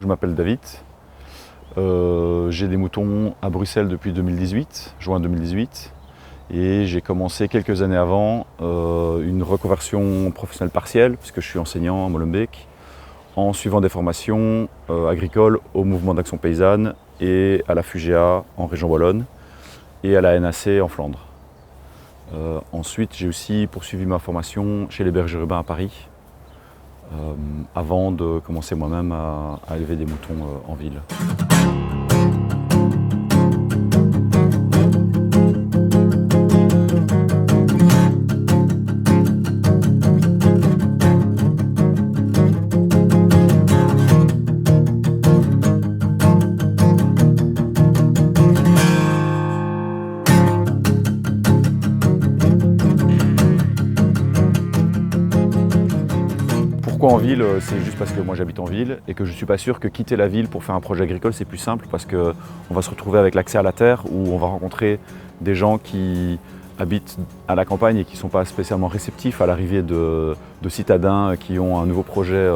Je m'appelle David. J'ai des moutons à Bruxelles depuis 2018, juin 2018. Et j'ai commencé quelques années avant une reconversion professionnelle partielle, puisque je suis enseignant à Molenbeek, en suivant des formations agricoles au Mouvement d'Action Paysanne et à la FUGEA en région Wallonne et à la NAC en Flandre. Ensuite, j'ai aussi poursuivi ma formation chez les bergers urbains à Paris, avant de commencer moi-même à élever des moutons en ville. Pourquoi en ville? C'est juste parce que moi j'habite en ville et que je ne suis pas sûr que quitter la ville pour faire un projet agricole c'est plus simple, parce qu'on va se retrouver avec l'accès à la terre, où on va rencontrer des gens qui habitent à la campagne et qui ne sont pas spécialement réceptifs à l'arrivée de citadins qui ont un nouveau projet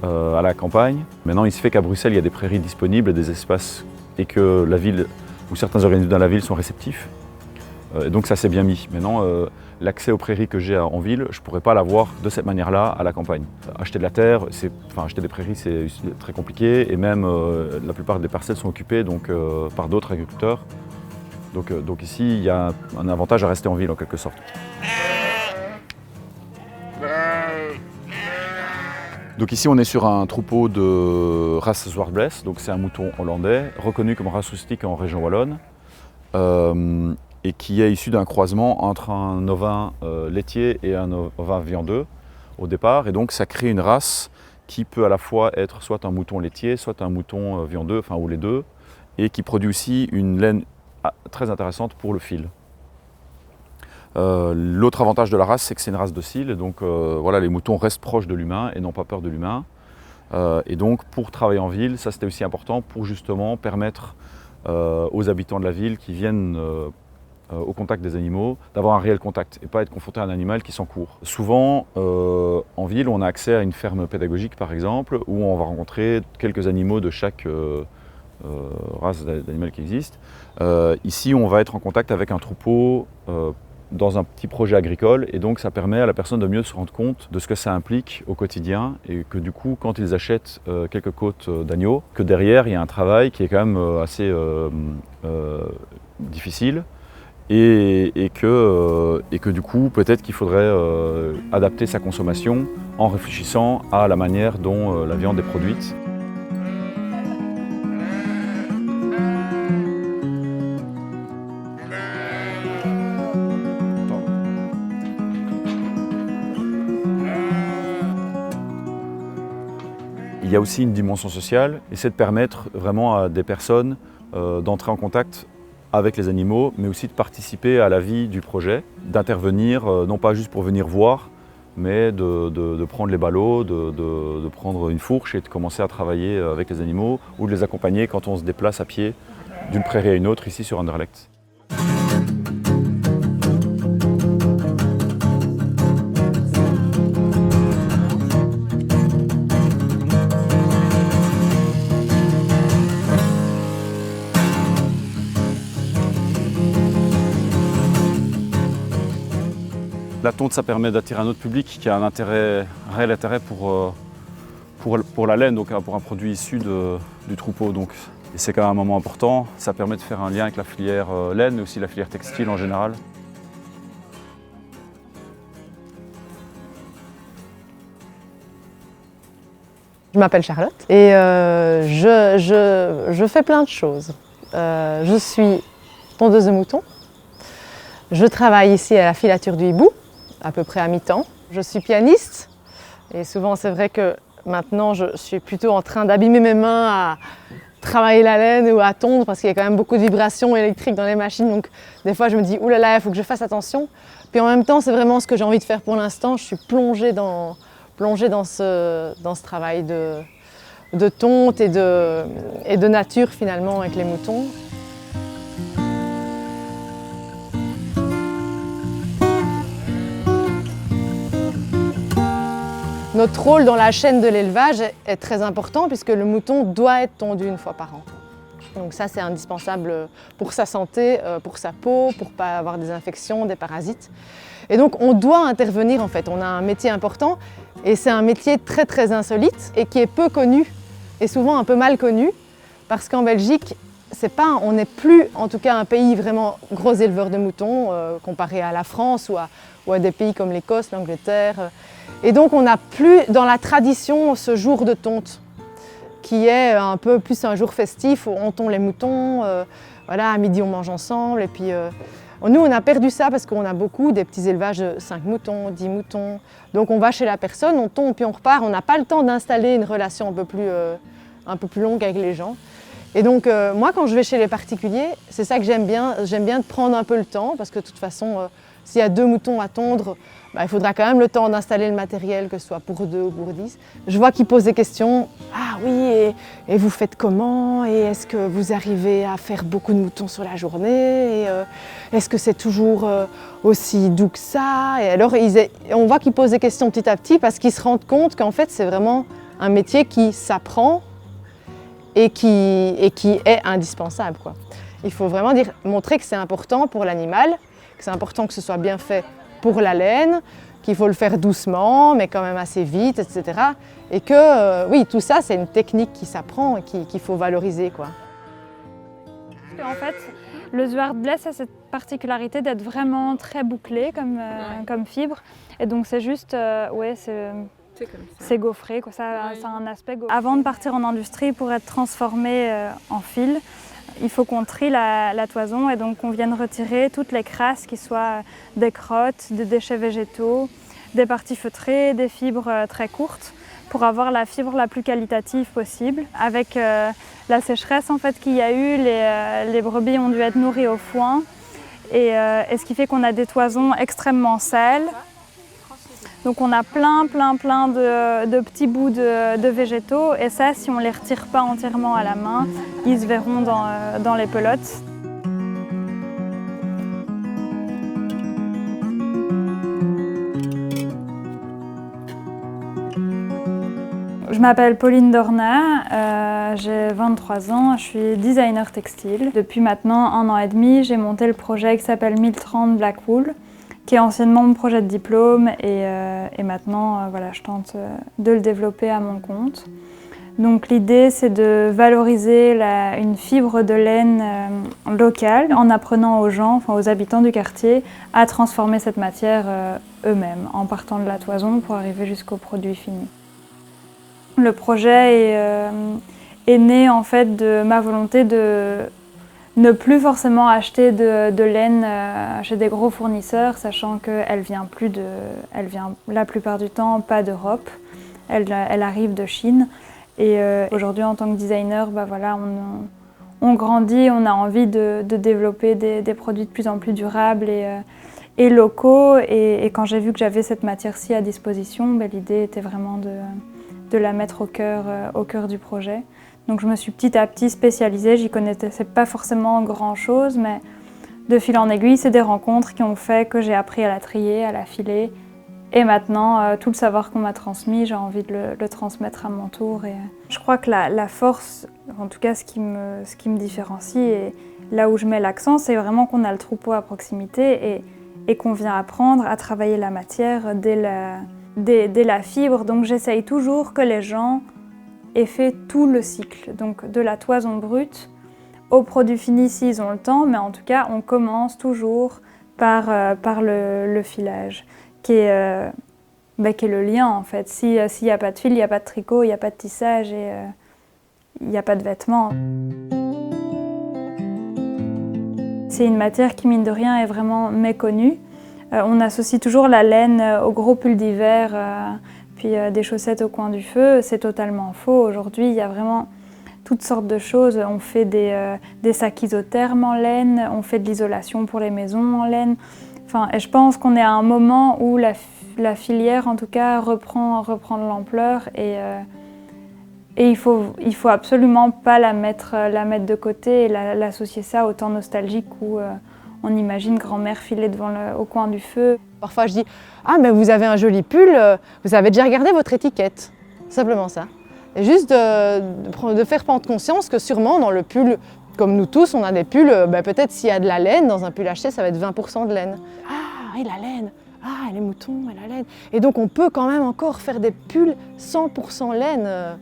à la campagne. Maintenant, il se fait qu'à Bruxelles il y a des prairies disponibles et des espaces, et que la ville ou certains organismes dans la ville sont réceptifs. Et donc ça s'est bien mis. Maintenant, l'accès aux prairies que j'ai en ville, je ne pourrais pas l'avoir de cette manière-là à la campagne. Acheter de la terre, acheter des prairies, c'est très compliqué, et même la plupart des parcelles sont occupées par d'autres agriculteurs. Donc ici, il y a un avantage à rester en ville en quelque sorte. Donc ici, on est sur un troupeau de race Zwartbles, donc c'est un mouton hollandais, reconnu comme race rustique en région Wallonne. Et qui est issu d'un croisement entre un ovin laitier et un ovin viandeux au départ. Et donc ça crée une race qui peut à la fois être soit un mouton laitier, soit un mouton viandeux, ou les deux, et qui produit aussi une laine très intéressante pour le fil. L'autre avantage de la race, c'est que c'est une race docile, donc voilà, les moutons restent proches de l'humain et n'ont pas peur de l'humain. Et donc pour travailler en ville, ça c'était aussi important pour justement permettre aux habitants de la ville qui viennent au contact des animaux, d'avoir un réel contact et pas être confronté à un animal qui s'encourt. Souvent, en ville, on a accès à une ferme pédagogique par exemple, où on va rencontrer quelques animaux de chaque race d'animal qui existe. Ici, on va être en contact avec un troupeau dans un petit projet agricole, et donc ça permet à la personne de mieux se rendre compte de ce que ça implique au quotidien, et que du coup, quand ils achètent quelques côtes d'agneaux, que derrière, il y a un travail qui est quand même assez difficile, et que du coup, peut-être qu'il faudrait adapter sa consommation en réfléchissant à la manière dont la viande est produite. Il y a aussi une dimension sociale, et c'est de permettre vraiment à des personnes d'entrer en contact avec les animaux, mais aussi de participer à la vie du projet, d'intervenir, non pas juste pour venir voir, mais de prendre les ballots, de prendre une fourche et de commencer à travailler avec les animaux, ou de les accompagner quand on se déplace à pied d'une prairie à une autre, ici sur Anderlecht. La tonte, ça permet d'attirer un autre public qui a un réel intérêt pour la laine, donc pour un produit issu du troupeau. Et c'est quand même un moment important. Ça permet de faire un lien avec la filière laine, mais aussi la filière textile en général. Je m'appelle Charlotte et je fais plein de choses. Je suis tondeuse de moutons. Je travaille ici à la filature du hibou, à peu près à mi-temps. Je suis pianiste, et souvent c'est vrai que maintenant je suis plutôt en train d'abîmer mes mains à travailler la laine ou à tondre, parce qu'il y a quand même beaucoup de vibrations électriques dans les machines, donc des fois je me dis oulala, là là, il faut que je fasse attention. Puis en même temps, c'est vraiment ce que j'ai envie de faire pour l'instant. Je suis plongée dans ce travail de tonte et de nature finalement avec les moutons. Notre rôle dans la chaîne de l'élevage est très important puisque le mouton doit être tondu une fois par an. Donc ça, c'est indispensable pour sa santé, pour sa peau, pour ne pas avoir des infections, des parasites. Et donc on doit intervenir en fait. On a un métier important et c'est un métier très très insolite et qui est peu connu et souvent un peu mal connu parce qu'en Belgique, on n'est plus en tout cas un pays vraiment gros éleveur de moutons comparé à la France ou à des pays comme l'Écosse, l'Angleterre. Et donc on n'a plus dans la tradition ce jour de tonte qui est un peu plus un jour festif où on tond les moutons, voilà, à midi on mange ensemble et puis nous on a perdu ça parce qu'on a beaucoup des petits élevages de 5 moutons, 10 moutons. Donc on va chez la personne, on tond puis on repart, on n'a pas le temps d'installer une relation un peu plus longue avec les gens. Et donc moi quand je vais chez les particuliers, c'est ça que j'aime bien de prendre un peu le temps parce que de toute façon s'il y a 2 moutons à tondre, il faudra quand même le temps d'installer le matériel, que ce soit pour 2 ou pour 10. Je vois qu'ils posent des questions. Ah oui, et vous faites comment? Et est-ce que vous arrivez à faire beaucoup de moutons sur la journée? Et est-ce que c'est toujours aussi doux que ça? Et alors on voit qu'ils posent des questions petit à petit parce qu'ils se rendent compte qu'en fait c'est vraiment un métier qui s'apprend et qui est indispensable, quoi. Il faut vraiment montrer que c'est important pour l'animal, que c'est important que ce soit bien fait pour la laine, qu'il faut le faire doucement, mais quand même assez vite, etc. Et que, oui, tout ça, c'est une technique qui s'apprend et qu'il faut valoriser, quoi. En fait, le zwaardblès a cette particularité d'être vraiment très bouclé comme fibre. Et donc c'est juste, c'est gaufré, quoi. Ça a un aspect gaufré. Avant de partir en industrie pour être transformé en fil, il faut qu'on trie la toison et donc qu'on vienne retirer toutes les crasses qui soient des crottes, des déchets végétaux, des parties feutrées, des fibres très courtes pour avoir la fibre la plus qualitative possible. Avec la sécheresse en fait qu'il y a eu, les brebis ont dû être nourries au foin et ce qui fait qu'on a des toisons extrêmement sales. Donc on a plein de petits bouts de végétaux et ça, si on ne les retire pas entièrement à la main, ils se verront dans les pelotes. Je m'appelle Pauline Dorna, j'ai 23 ans, je suis designer textile. Depuis maintenant 1 an et demi, j'ai monté le projet qui s'appelle 1030 Black Wool, qui est anciennement mon projet de diplôme et maintenant voilà, je tente de le développer à mon compte. Donc l'idée c'est de valoriser une fibre de laine locale en apprenant aux gens, enfin aux habitants du quartier, à transformer cette matière eux-mêmes en partant de la toison pour arriver jusqu'au produit fini. Le projet est né en fait de ma volonté de ne plus forcément acheter de laine chez des gros fournisseurs, sachant qu'elle vient la plupart du temps pas d'Europe, elle arrive de Chine. Et aujourd'hui en tant que designer, voilà, on grandit, on a envie de développer des produits de plus en plus durables et locaux. Et quand j'ai vu que j'avais cette matière-ci à disposition, l'idée était vraiment de la mettre au cœur du projet. Donc je me suis petit à petit spécialisée, j'y connaissais pas forcément grand-chose, mais de fil en aiguille, c'est des rencontres qui ont fait que j'ai appris à la trier, à la filer. Et maintenant, tout le savoir qu'on m'a transmis, j'ai envie de le transmettre à mon tour. Et je crois que la force, en tout cas ce qui me différencie et là où je mets l'accent, c'est vraiment qu'on a le troupeau à proximité et qu'on vient apprendre à travailler la matière dès la fibre. Donc j'essaye toujours que les gens aient fait tout le cycle, donc de la toison brute au produit fini s'ils ont le temps, mais en tout cas on commence toujours par le filage, qui est le lien en fait. S'il n'y a pas de fil, il n'y a pas de tricot, il n'y a pas de tissage et il n'y a pas de vêtements. C'est une matière qui mine de rien est vraiment méconnue. On associe toujours la laine au gros pull d'hiver, puis des chaussettes au coin du feu. C'est totalement faux. Aujourd'hui, il y a vraiment toutes sortes de choses. On fait des sacs isothermes en laine, on fait de l'isolation pour les maisons en laine. Enfin, et je pense qu'on est à un moment où la filière, en tout cas, reprend de l'ampleur et il faut absolument pas la mettre de côté et l'associer ça au temps nostalgique où on imagine grand-mère filer au coin du feu. Parfois je dis « Ah mais vous avez un joli pull, vous avez déjà regardé votre étiquette ?» Simplement ça. Et juste de faire prendre conscience que sûrement dans le pull, comme nous tous, on a des pulls, peut-être s'il y a de la laine, dans un pull acheté, ça va être 20% de laine. Ah, et la laine, ah, les moutons, et la laine. Et donc on peut quand même encore faire des pulls 100% laine,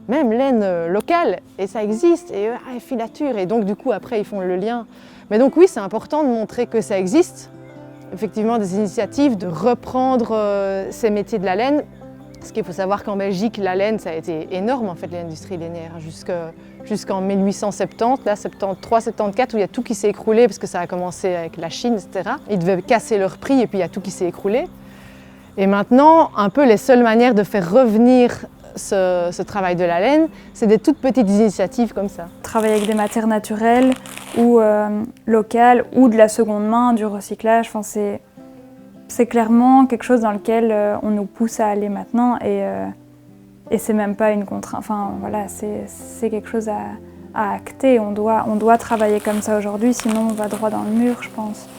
même laine locale, et ça existe, et filature. Et donc du coup après ils font le lien. Mais donc oui, c'est important de montrer que ça existe. Effectivement, des initiatives de reprendre ces métiers de la laine. Parce qu'il faut savoir qu'en Belgique, la laine, ça a été énorme en fait, l'industrie lainière, jusqu'en 1870, là, 73, 74, où il y a tout qui s'est écroulé parce que ça a commencé avec la Chine, etc. Ils devaient casser leur prix et puis il y a tout qui s'est écroulé. Et maintenant, un peu les seules manières de faire revenir ce travail de la laine, c'est des toutes petites initiatives comme ça. Travailler avec des matières naturelles ou locales ou de la seconde main, du recyclage, c'est clairement quelque chose dans lequel on nous pousse à aller maintenant et c'est même pas une contrainte. Enfin voilà, c'est quelque chose à acter. On doit travailler comme ça aujourd'hui, sinon on va droit dans le mur, je pense.